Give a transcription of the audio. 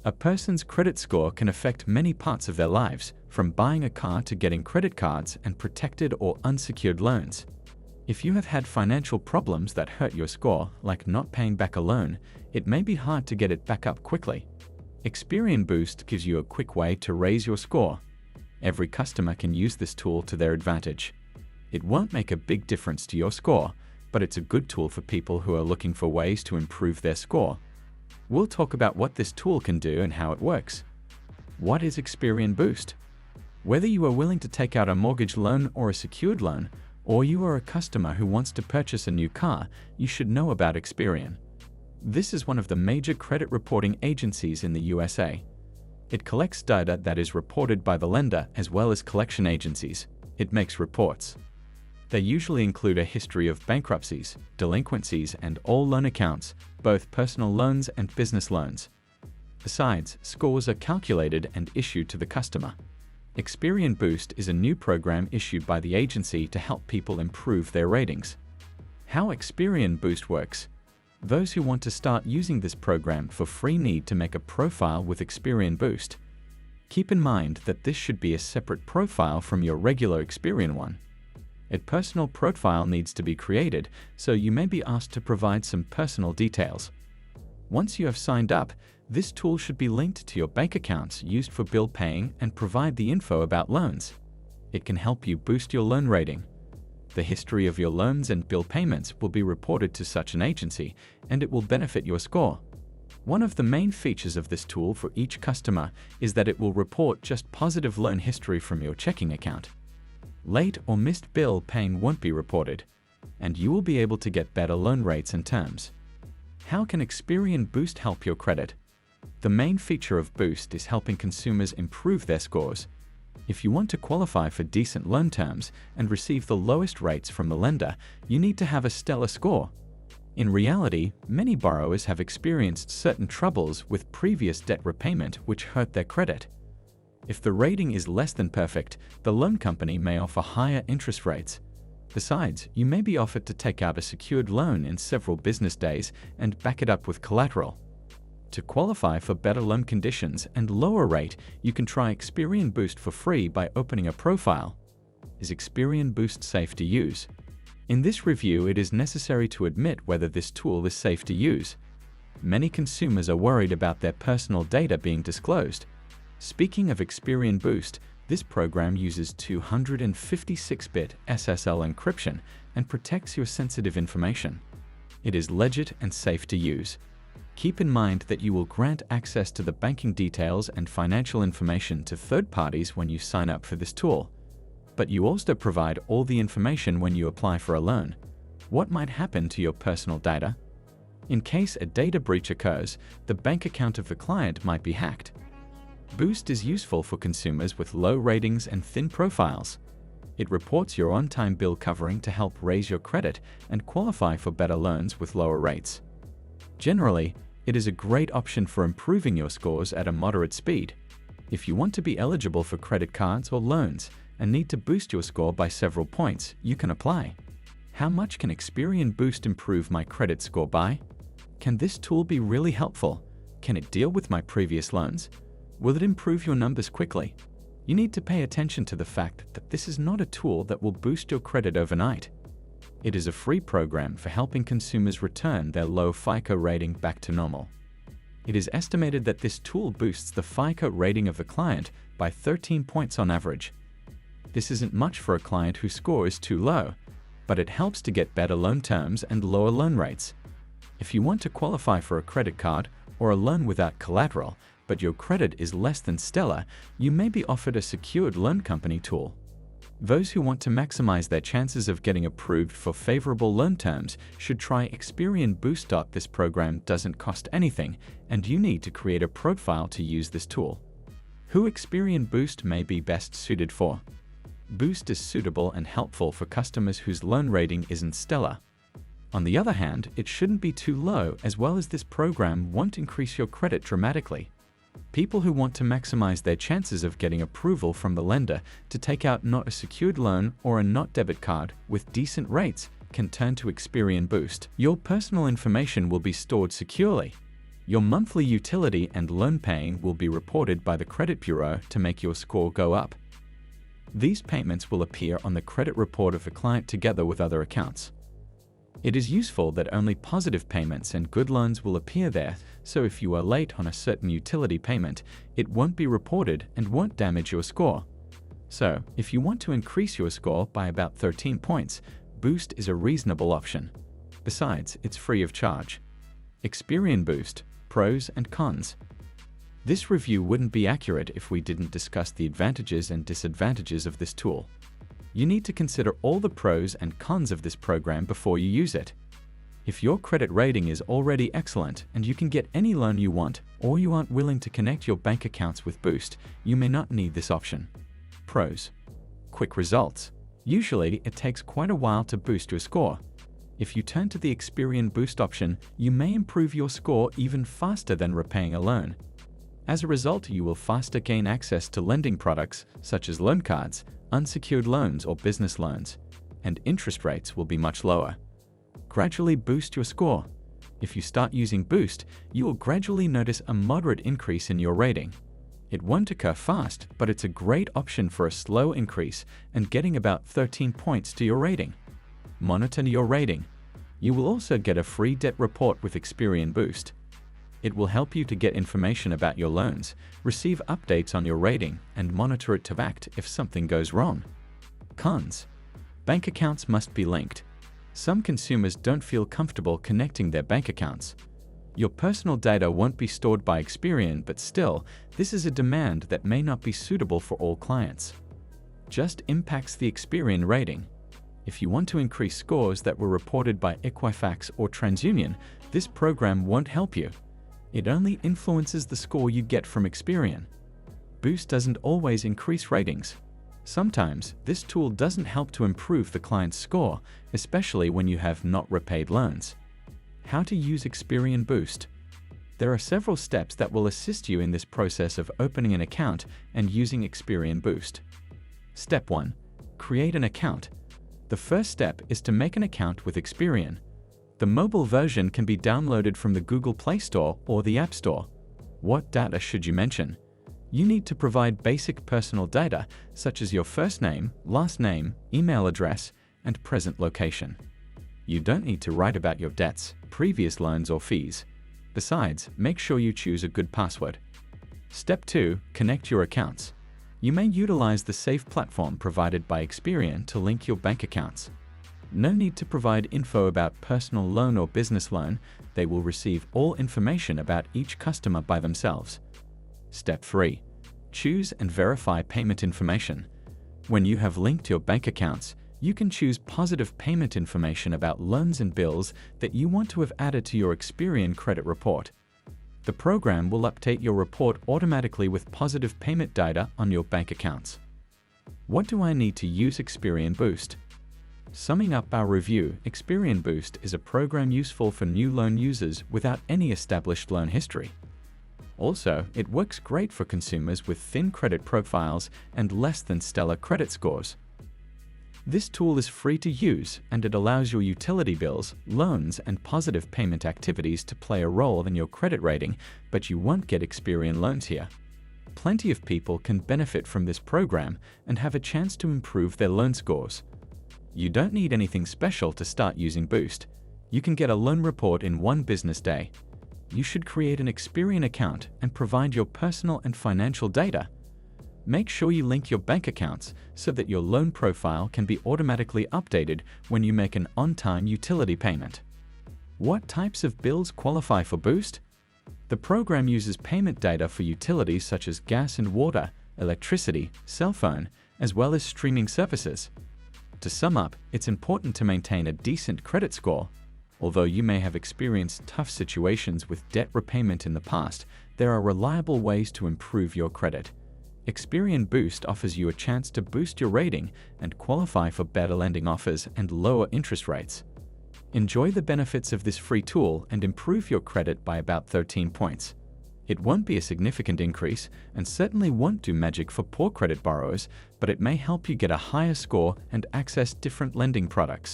A person's credit score can affect many parts of their lives, from buying a car to getting credit cards and protected or unsecured loans. If you have had financial problems that hurt your score, like not paying back a loan, it may be hard to get it back up quickly. Experian Boost gives you a quick way to raise your score. Every customer can use this tool to their advantage. It won't make a big difference to your score, but it's a good tool for people who are looking for ways to improve their score. We'll talk about what this tool can do and how it works. What is Experian Boost? Whether you are willing to take out a mortgage loan or a secured loan, or you are a customer who wants to purchase a new car, you should know about Experian. This is one of the major credit reporting agencies in the USA. It collects data that is reported by the lender as well as collection agencies. It makes reports. They usually include a history of bankruptcies, delinquencies, and all loan accounts, both personal loans and business loans. Besides, scores are calculated and issued to the customer. Experian Boost is a new program issued by the agency to help people improve their ratings. How Experian Boost works. Those who want to start using this program for free need to make a profile with Experian Boost. Keep in mind that this should be a separate profile from your regular Experian one. A personal profile needs to be created, so you may be asked to provide some personal details. Once you have signed up, this tool should be linked to your bank accounts used for bill paying and provide the info about loans. It can help you boost your loan rating. The history of your loans and bill payments will be reported to such an agency, and it will benefit your score. One of the main features of this tool for each customer is that it will report just positive loan history from your checking account. Late or missed bill paying won't be reported, and you will be able to get better loan rates and terms. How can Experian Boost help your credit? The main feature of Boost is helping consumers improve their scores. If you want to qualify for decent loan terms and receive the lowest rates from the lender, you need to have a stellar score. In reality, many borrowers have experienced certain troubles with previous debt repayment which hurt their credit. If the rating is less than perfect, the loan company may offer higher interest rates. Besides, you may be offered to take out a secured loan in several business days and back it up with collateral. To qualify for better loan conditions and lower rate, you can try Experian Boost for free by opening a profile. Is Experian Boost safe to use? In this review, it is necessary to admit whether this tool is safe to use. Many consumers are worried about their personal data being disclosed. Speaking of Experian Boost, this program uses 256-bit SSL encryption and protects your sensitive information. It is legit and safe to use. Keep in mind that you will grant access to the banking details and financial information to third parties when you sign up for this tool. But you also provide all the information when you apply for a loan. What might happen to your personal data? In case a data breach occurs, the bank account of the client might be hacked. Boost is useful for consumers with low ratings and thin profiles. It reports your on-time bill covering to help raise your credit and qualify for better loans with lower rates. Generally, it is a great option for improving your scores at a moderate speed. If you want to be eligible for credit cards or loans and need to boost your score by several points, you can apply. How much can Experian Boost improve my credit score by? Can this tool be really helpful? Can it deal with my previous loans? Will it improve your numbers quickly? You need to pay attention to the fact that this is not a tool that will boost your credit overnight. It is a free program for helping consumers return their low FICO rating back to normal. It is estimated that this tool boosts the FICO rating of the client by 13 points on average. This isn't much for a client whose score is too low, but it helps to get better loan terms and lower loan rates. If you want to qualify for a credit card or a loan without collateral, but your credit is less than stellar, you may be offered a secured loan company tool. Those who want to maximize their chances of getting approved for favorable loan terms should try Experian Boost. This program doesn't cost anything, and you need to create a profile to use this tool. Who Experian Boost may be best suited for? Boost is suitable and helpful for customers whose loan rating isn't stellar. On the other hand, it shouldn't be too low, as well as this program won't increase your credit dramatically. People who want to maximize their chances of getting approval from the lender to take out not a secured loan or a not debit card with decent rates can turn to Experian Boost. Your personal information will be stored securely. Your monthly utility and loan paying will be reported by the credit bureau to make your score go up. These payments will appear on the credit report of the client together with other accounts. It is useful that only positive payments and good loans will appear there, so if you are late on a certain utility payment, it won't be reported and won't damage your score. So, if you want to increase your score by about 13 points, Boost is a reasonable option. Besides, it's free of charge. Experian Boost, pros and cons. This review wouldn't be accurate if we didn't discuss the advantages and disadvantages of this tool. You need to consider all the pros and cons of this program before you use it. If your credit rating is already excellent and you can get any loan you want, or you aren't willing to connect your bank accounts with Boost, you may not need this option. Pros. Quick results. Usually, it takes quite a while to boost your score. If you turn to the Experian Boost option, you may improve your score even faster than repaying a loan. As a result, you will faster gain access to lending products such as loan cards, unsecured loans or business loans, and interest rates will be much lower. Gradually boost your score. If you start using Boost, you will gradually notice a moderate increase in your rating. It won't occur fast, but it's a great option for a slow increase and getting about 13 points to your rating. Monitor your rating. You will also get a free debt report with Experian Boost. It will help you to get information about your loans, receive updates on your rating, and monitor it to act if something goes wrong. Cons. Bank accounts must be linked. Some consumers don't feel comfortable connecting their bank accounts. Your personal data won't be stored by Experian, but still, this is a demand that may not be suitable for all clients. Just impacts the Experian rating. If you want to increase scores that were reported by Equifax or TransUnion, this program won't help you. It only influences the score you get from Experian. Boost doesn't always increase ratings. Sometimes, this tool doesn't help to improve the client's score, especially when you have not repaid loans. How to use Experian Boost. There are several steps that will assist you in this process of opening an account and using Experian Boost. Step 1. Create an account. The first step is to make an account with Experian. The mobile version can be downloaded from the Google Play Store or the App Store. What data should you mention? You need to provide basic personal data such as your first name, last name, email address, and present location. You don't need to write about your debts, previous loans or fees. Besides, make sure you choose a good password. Step 2. Connect your accounts. You may utilize the safe platform provided by Experian to link your bank accounts. No need to provide info about personal loan or business loan. They will receive all information about each customer by themselves. Step 3. Choose and verify payment information. When you have linked your bank accounts, you can choose positive payment information about loans and bills that you want to have added to your Experian credit report. The program will update your report automatically with positive payment data on your bank accounts. What do I need to use Experian Boost? Summing up our review, Experian Boost is a program useful for new loan users without any established loan history. Also, it works great for consumers with thin credit profiles and less than stellar credit scores. This tool is free to use and it allows your utility bills, loans, and positive payment activities to play a role in your credit rating, but you won't get Experian loans here. Plenty of people can benefit from this program and have a chance to improve their loan scores. You don't need anything special to start using Boost. You can get a loan report in one business day. You should create an Experian account and provide your personal and financial data. Make sure you link your bank accounts so that your loan profile can be automatically updated when you make an on-time utility payment. What types of bills qualify for Boost? The program uses payment data for utilities such as gas and water, electricity, cell phone, as well as streaming services. To sum up, it's important to maintain a decent credit score. Although you may have experienced tough situations with debt repayment in the past, there are reliable ways to improve your credit. Experian Boost offers you a chance to boost your rating and qualify for better lending offers and lower interest rates. Enjoy the benefits of this free tool and improve your credit by about 13 points. It won't be a significant increase and certainly won't do magic for poor credit borrowers, but it may help you get a higher score and access different lending products.